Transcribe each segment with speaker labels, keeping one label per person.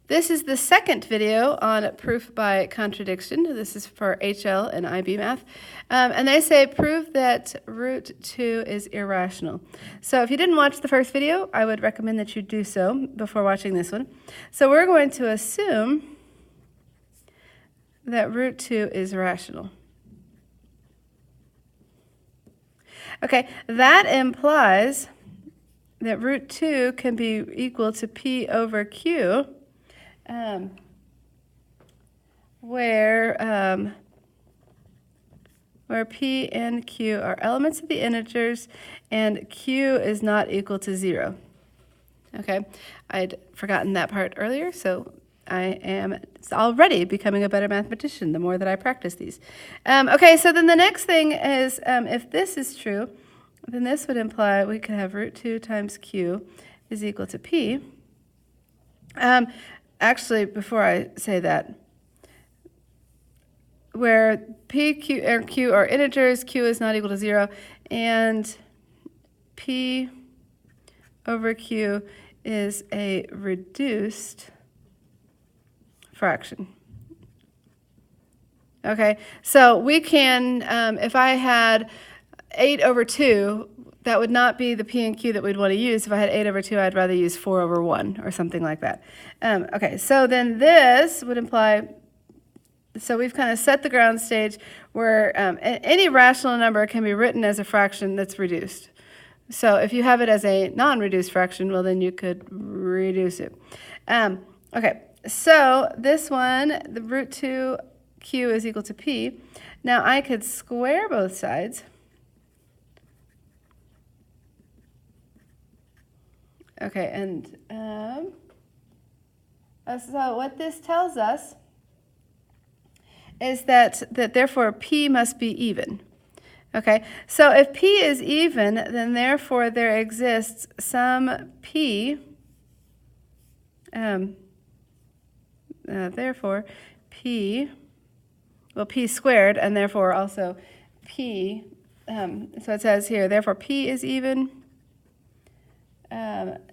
Speaker 1: This is the second video on proof by contradiction. This is for HL and IB math. And they say prove that root 2 is irrational. So if you didn't watch the first video, I would recommend that you do so before watching this one. So we're going to assume that root 2 is rational. Okay, that implies that root 2 can be equal to P over Q, where P and Q are elements of the integers and Q is not equal to 0. Okay, I'd forgotten that part earlier, so I am already becoming a better mathematician the more that I practice these. Okay, so then the next thing is, if this is true, then this would imply we could have root 2 times Q is equal to P. Actually, before I say that, where P, Q, and Q are integers, Q is not equal to 0, and P over Q is a reduced fraction. Okay, so we can, if I had 8 over 2, that would not be the P and Q that we'd want to use. If I had 8 over 2, I'd rather use 4 over 1 or something like that. Okay, so then this would imply, so we've kind of set the ground stage where any rational number can be written as a fraction that's reduced. So if you have it as a non-reduced fraction, well, then you could reduce it. Okay, so this one, the root 2Q is equal to P. Now I could square both sides. Okay, and so what this tells us is that therefore P must be even. Okay, so if P is even, then therefore there exists some P, therefore P, well, P squared, and therefore also P, so it says here, therefore P is even.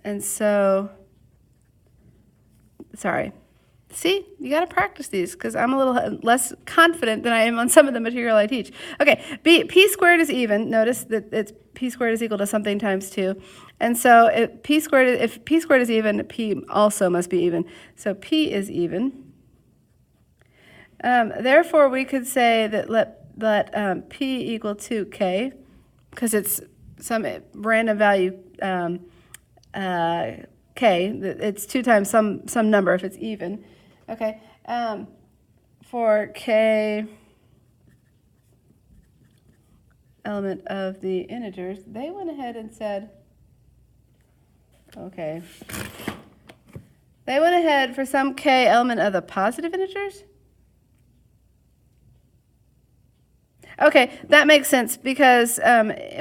Speaker 1: And so, sorry. See, you got to practice these because I'm a little less confident than I am on some of the material I teach. Okay, P squared is even. Notice that P squared is equal to something times 2. And so if P squared is even, P also must be even. So P is even. Therefore, we could say that let P equal to K because it's some random value K. It's 2 times some number if it's even. Okay, for K element of the integers, they went ahead and said, okay, they went ahead for some K element of the positive integers. Okay, that makes sense because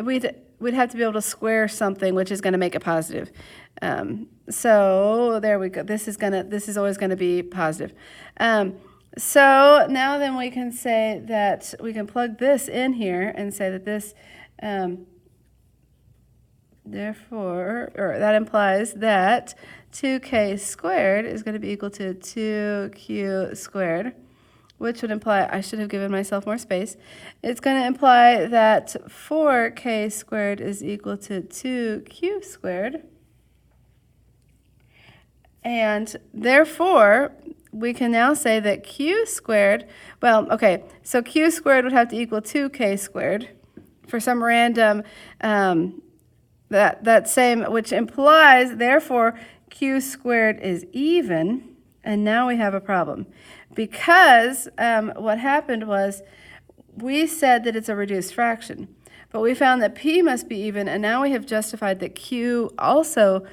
Speaker 1: we'd have to be able to square something which is going to make it positive. So there we go. This is always going to be positive. So now then we can say that we can plug this in here and say that this, therefore, or that implies that 2K squared is going to be equal to 2Q squared, which would imply, I should have given myself more space. It's going to imply that 4K squared is equal to 2Q squared. And therefore, we can now say that Q squared, well, okay, so Q squared would have to equal 2K squared for some random, that same, which implies, therefore, Q squared is even, and now we have a problem. Because what happened was we said that it's a reduced fraction, but we found that P must be even, and now we have justified that Q also,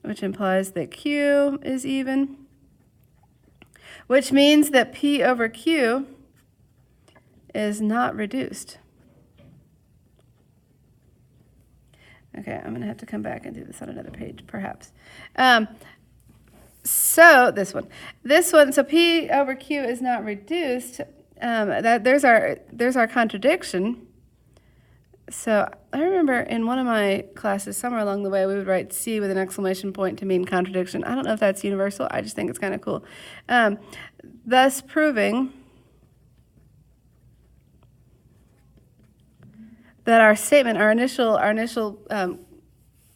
Speaker 1: which implies that Q is even, which means that P over Q is not reduced. Okay, I'm going to have to come back and do this on another page, perhaps. So this one, so P over Q is not reduced. There's our contradiction. So I remember in one of my classes, somewhere along the way, we would write C with an exclamation point to mean contradiction. I don't know if that's universal. I just think it's kind of cool. Thus proving that our statement, our initial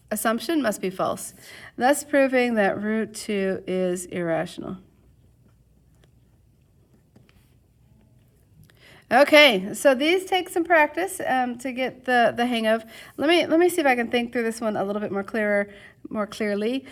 Speaker 1: assumption must be false. Thus proving that root 2 is irrational. Okay, so these take some practice to get the hang of. Let me see if I can think through this one a little bit more clearly.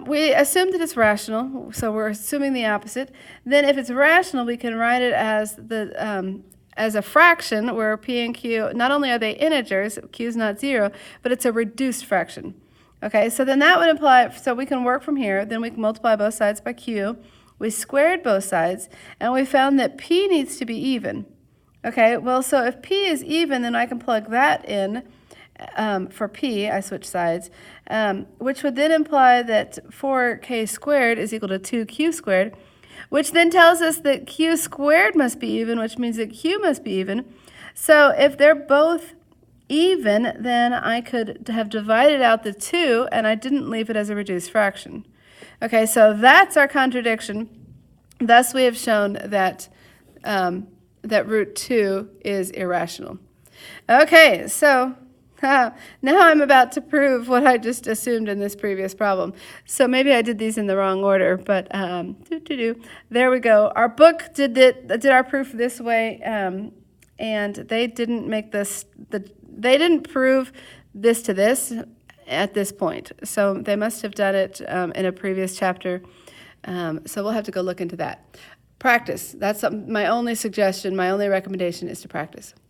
Speaker 1: We assume that it's rational, so we're assuming the opposite. Then, if it's rational, we can write it as a fraction, where P and Q, not only are they integers, Q is not 0, but it's a reduced fraction. Okay, so then that would imply, so we can work from here, then we can multiply both sides by Q. We squared both sides, and we found that P needs to be even. Okay, well, so if P is even, then I can plug that in for P. I switch sides, which would then imply that 4K squared is equal to 2Q squared, which then tells us that Q squared must be even, which means that Q must be even. So if they're both even, then I could have divided out the 2, and I didn't leave it as a reduced fraction. Okay, so that's our contradiction. Thus, we have shown that that root 2 is irrational. Okay, so now I'm about to prove what I just assumed in this previous problem. So maybe I did these in the wrong order, but there we go. Our book did our proof this way, and they didn't make this. They didn't prove this to this at this point. So they must have done it in a previous chapter. So we'll have to go look into that. Practice. That's my only suggestion, my only recommendation is to practice.